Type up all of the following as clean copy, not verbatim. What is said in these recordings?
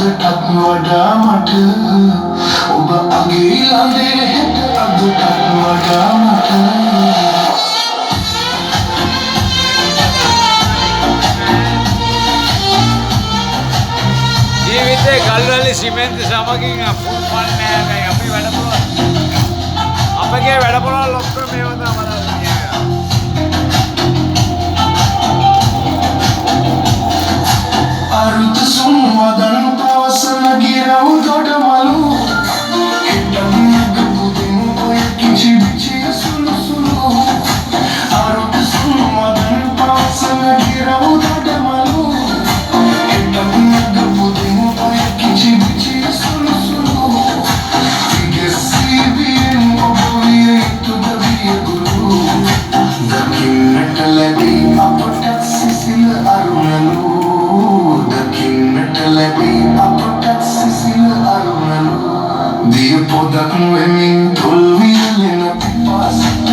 අදටත් වඩා මට ඔබ අගේ ළඟේ හෙට අදටත් වඩා මට ජීවිතේ ගල්වැලි සිමෙන්ති සමගින් පුල්පන්නේ නැහැ අපි වැඩපොළ අපගේ වැඩපොළ ඔක්කොම මේව තමයි අරුත සුන්වදන් පවසන ගිරව් දොඩමලු හෙටමියක පුදින් ඔය කිචි බිචිය සුළු සුළු අරුත සුන්වදන් පවසන ගිරව් දොඩමලු හෙටමියක පුදින් ඔය කිචි බිචිය සුළු සුළු ඉගෙසීවියෙන් ඔබ විය යුතුද වියගුරු දකින්නට ලැබී අපට සිසිල අරුණලු දිය පොදක් වෙමින් තොල් වියලෙන පිපාසට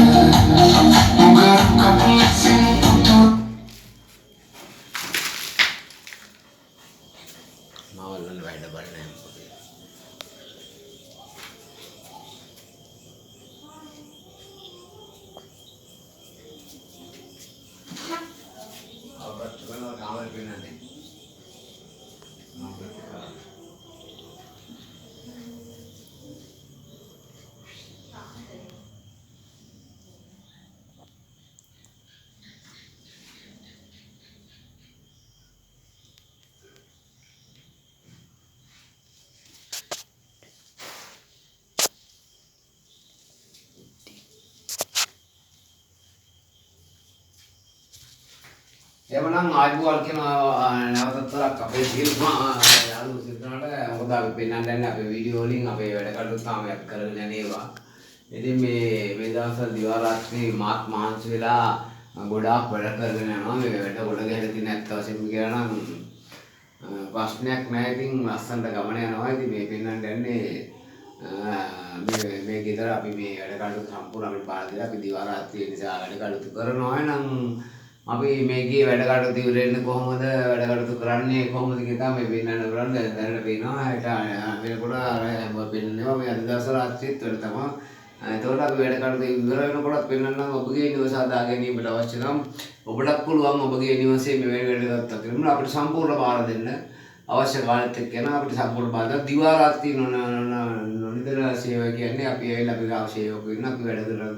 මුගක් ලෙසින් උතුර මාවල්වල වැඩ බලන්නේ අපට වෙනවා කාමර පින්නන්නේ එමනම් ආයුබෝවන් කියන නැවතතරක් අපේ සිල්මා යාළුවෝ සිතනට මොකද අපි පෙන්නන්න අපේ වීඩියෝ වලින් අපේ වැඩ කටයුතු තාම අපි කරගෙන යනවා. ඉතින් මේ දවස්වල දිවා රාත්‍රී මාත් මහන්සි වෙලා ගොඩාක් වැඩ කරගෙන යනවා. මේ වැඩ ගොඩ ගැහලා තියෙන ඇත්ත වශයෙන්ම කියනවා නම් ප්‍රශ්නයක් නැහැ. ඉතින් ලස්සනට ගමන යනවා. ඉතින් මේ පෙන්නන්න යන්නේ මේ ගෙදර අපි මේ වැඩ කටයුතු සම්පූර්ණ අපිට බාර දීලා අපි දිවා රාත්‍රී නිසා වැඩ කටයුතු කරනවා නම් අපි මේකේ වැඩ කටයුතු ඉවර වෙන්න කොහොමද වැඩ කටයුතු කරන්නේ කොහොමද කියලා මේ වෙනන කරන්නේ දැනට පේනවා ඒට වෙනකොට අර හැම පෙන්නනවා මේ අද දවස් රාත්‍රියේත් වැඩ තමයි. එතකොට අපි වැඩ කටයුතු ඉවර වෙනකොටත් පෙන්නන්නම් ඔබගේ නිවස හදා ගැනීමට අවශ්‍ය නම් ඔබටත් පුළුවන් ඔබගේ නිවසේ මේ වැඩ කරලා අපිට සම්පූර්ණ බාර දෙන්න අවශ්‍ය කාලෙත් එක්ක යන අපිට සම්පූර්ණ බාර දිවා රාත්‍රී නොනිදර සේවය කියන්නේ අපි ඇවිල්ලා අපි ගාව සේවක වෙන්න අපි වැඩ කරලා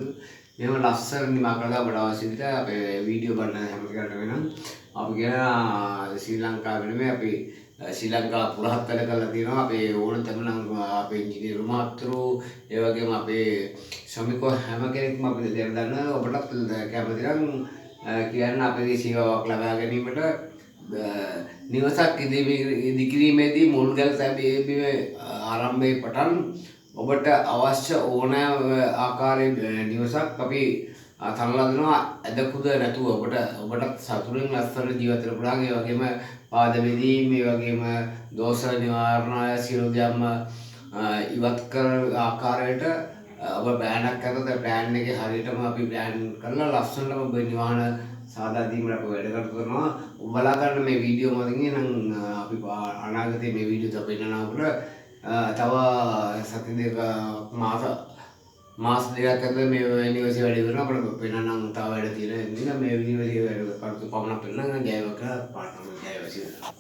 මේව ලස්සන නිමා කරලා අපට අවශ්‍ය විදිහට අපේ වීඩියෝ බලන හැම කෙනාට වෙනම් අපි කියන ශ්‍රී ලංකාවේ නෙමෙයි අපි ශ්‍රී ලංකාව පුරාත් වැඩ කරලා තියෙනවා අපේ ඕන තැනනම් අපේ ඉංජිනේරු මහත්තුරු ඒ වගේම අපේ ශ්‍රමිකෝ හැම කෙනෙක්ම අපි දෙන්න දන්න ඔබටත් කැමති නම් කියන්න අපේ සේවාවක් ලබා ගැනීමට නිවසක් ඉදිකිරීමේදී මුල්ගල් සැබීමේ ආරම්භයේ පටන් ඔබට අවශ්‍ය ඕනෑම ආකාරයේ නිවසක් අපි තනලා දෙනවා ඇදකුද නැතුව ඔබට සතුටින් ලස්සන ජීවත් වෙන්න පුළුවන්. ඒ වගේම පාද බෙදීම් මේ වගේම දෝෂ නිවාරණය සියලු දෙයක්ම ඉවත් කර ආකාරයට ඔබ ප්ලෑන්ක් කරලා ප්ලෑන් එකේ හරියටම අපි ප්ලෑන් කරලා ලස්සනටම ඔබ නිවහන සාදා දීමට අපි වැඩ කරනවා. ඔබලා ගන්න මේ වීඩියෝ මතින් නම් අපි අනාගතයේ මේ වීඩියෝ තපෙන්නනකොට තව සති දෙක මාස දෙකක් ඇතුළත මේ නිවසේ වැඩ කරනවා. අපිට පෙන්නනම් තව වැඩ තියෙන නිසා මේ නිවසේ වැඩ කටයුතු පමණක් පෙන්නන ජයවක පාටම ජයවසි වෙනවා.